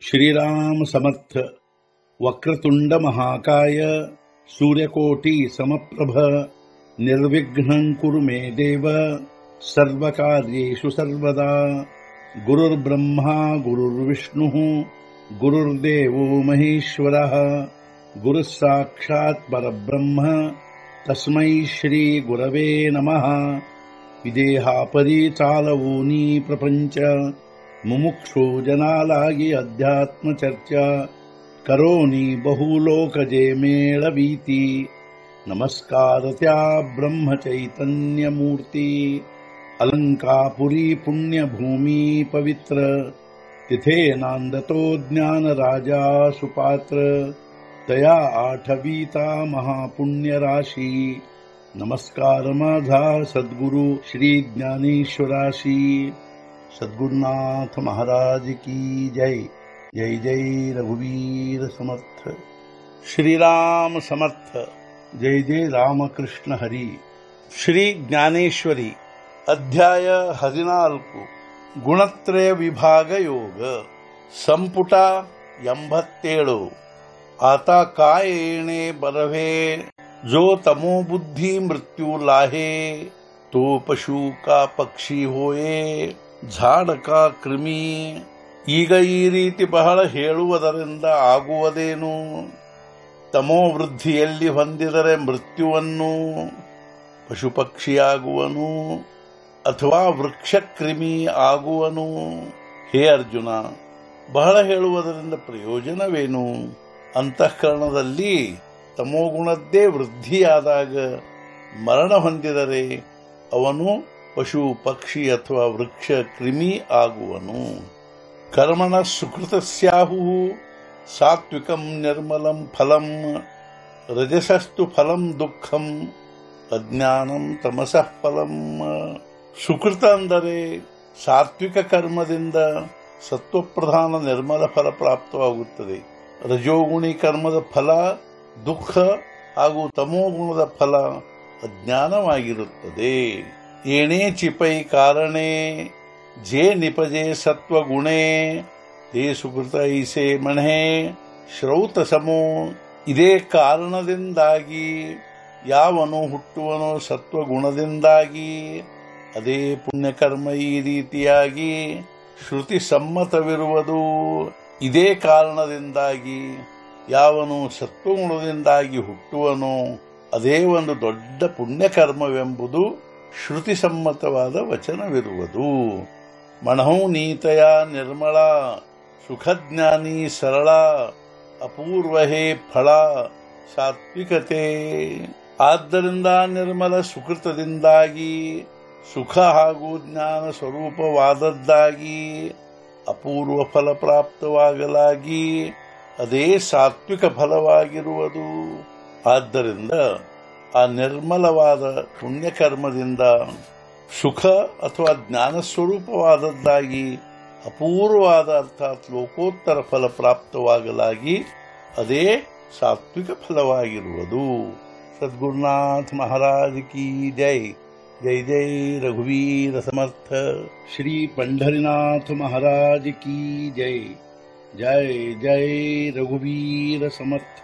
श्रीराम समर्थ। वक्रतुंड महाकाय सूर्यकोटि समप्रभ निर्विघ्नं कुरु मे देव सर्वकार्येषु सर्वदा। गुरुर्ब्रह्मा गुरुर्विष्णुः गुरुर्देवो महेश्वरः गुरुः साक्षात् परब्रह्म तस्मै श्री गुरवे नमः। विदेहापरि चालवूनी प्रपंच मुमुक्षु जनालागी अध्यात्म चर्चा करोनी बहुलोकजे मेळवीती। नमस्कार त्या ब्रह्म चैतन्य मूर्ती अलंकापुरी पुण्यभूमी पवित्र तिथे नांदतो ज्ञान राजा सुपात्र तया आठवीता महापुण्य राशी। नमस्कार माझा सद्गुरु श्री ज्ञानेश्वराशी। सद्गुरुनाथ महाराज की जय। जय जय रघुवीर समर्थ। श्रीराम समर्थ। जय जय रामकृष्ण हरी। ಶ್ರೀ ಜ್ಞಾನೇಶ್ವರಿ ಅಧ್ಯಾಯ 14 ಗುಣತ್ರಯ ವಿಭಾಗ ಯೋಗ ಸಂಪುಟ 87। आता काय येणे बरवे जो तमो बुद्धी मृत्यू लाहे तो पशु का पक्षी होये झाड का ಕ್ರಿಮಿ। ಈಗ ಈ ರೀತಿ ಬಹಳ ಹೇಳುವುದರಿಂದ ಆಗುವುದೇನು? ತಮೋ ವೃದ್ಧಿಯಲ್ಲಿ ಹೊಂದಿದರೆ ಮೃತ್ಯುವನ್ನು ಪಶು ಪಕ್ಷಿಯಾಗುವನು ಅಥವಾ ವೃಕ್ಷ ಕ್ರಿಮಿ ಆಗುವನು? ಹೇ ಅರ್ಜುನ, ಬಹಳ ಹೇಳುವುದರಿಂದ ಪ್ರಯೋಜನವೇನು? ಅಂತಃಕರಣದಲ್ಲಿ ತಮೋಗುಣದ್ದೇ ವೃದ್ಧಿಯಾದಾಗ ಮರಣ ಹೊಂದಿದರೆ ಅವನು ಪಶು ಪಕ್ಷಿ ಅಥವಾ ವೃಕ್ಷ ಕ್ರಿಮಿ ಆಗುವನು। ಕರ್ಮಣ ಸುಕೃತಸ್ಯಾಹು ಸಾತ್ವಿಕಂ ನಿರ್ಮಲಂ ಫಲಂ ರಜಸಸ್ತು ಫಲಂ ದುಃಖಂ ಅಜ್ಞಾನಂ ತಮಸಃ ಫಲಂ। ಸುಕೃತ ಅಂದರೆ ಸಾತ್ವಿಕ ಕರ್ಮದಿಂದ ಸತ್ವಪ್ರಧಾನ ನಿರ್ಮಲ ಫಲ ಪ್ರಾಪ್ತವಾಗುತ್ತದೆ। ರಜೋಗುಣಿ ಕರ್ಮದ ಫಲ ದುಃಖ ಹಾಗೂ ತಮೋಗುಣದ ಫಲ ಅಜ್ಞಾನವಾಗಿರುತ್ತದೆ। ಏನೇ ಚಿಪೈ ಕಾರಣೆ ಜೇ ನಿಪಜೆ ಸತ್ವಗುಣೆ ತೇ ಸುಕೃತ ಐಸೆ ಮಣೆ ಶ್ರೌತ ಸಮೋ। ಇದೇ ಕಾರಣದಿಂದಾಗಿ ಯಾವನು ಹುಟ್ಟುವನೋ ಸತ್ವಗುಣದಿಂದಾಗಿ ಅದೇ ಪುಣ್ಯಕರ್ಮ ಈ ರೀತಿಯಾಗಿ ಶ್ರುತಿ ಸಮ್ಮತವಿರುವುದು। ಇದೇ ಕಾರಣದಿಂದಾಗಿ ಯಾವನು ಸತ್ವಗುಣದಿಂದಾಗಿ ಹುಟ್ಟುವನೋ ಅದೇ ಒಂದು ದೊಡ್ಡ ಪುಣ್ಯಕರ್ಮವೆಂಬುದು ಶ್ರುತಿ ಸಮ್ಮತವಾದ ವಚನವಿರುವುದು। ಮನಃ ನೀತಯ ನಿರ್ಮಳ ಸುಖಜ್ಞಾನಿ ಸರಳ ಅಪೂರ್ವ ಹೇ ಫಳ ಸಾತ್ವಿಕತೆ। ಆದ್ದರಿಂದ ನಿರ್ಮಲ ಸುಕೃತದಿಂದಾಗಿ ಸುಖ ಹಾಗೂ ಜ್ಞಾನ ಸ್ವರೂಪವಾದದ್ದಾಗಿ ಅಪೂರ್ವ ಫಲ ಪ್ರಾಪ್ತವಾಗಲಾಗಿ ಅದೇ ಸಾತ್ವಿಕ ಫಲವಾಗಿರುವುದು। ಆದ್ದರಿಂದ ಆ ನಿರ್ಮಲವಾದ ಪುಣ್ಯಕರ್ಮದಿಂದ ಸುಖ ಅಥವಾ ಜ್ಞಾನ ಸ್ವರೂಪವಾದದ್ದಾಗಿ ಅಪೂರ್ವವಾದ ಅರ್ಥಾತ್ ಲೋಕೋತ್ತರ ಫಲ ಪ್ರಾಪ್ತವಾಗಲಾಗಿ ಅದೇ ಸಾತ್ವಿಕ ಫಲವಾಗಿರುವುದು। ಸದ್ಗುರುನಾಥ ಮಹಾರಾಜ್ ಕಿ ಜೈ। जय जय रघुवीर समर्थ। श्री पंढरीनाथ महाराज की जय। जय जय रघुवीर समर्थ।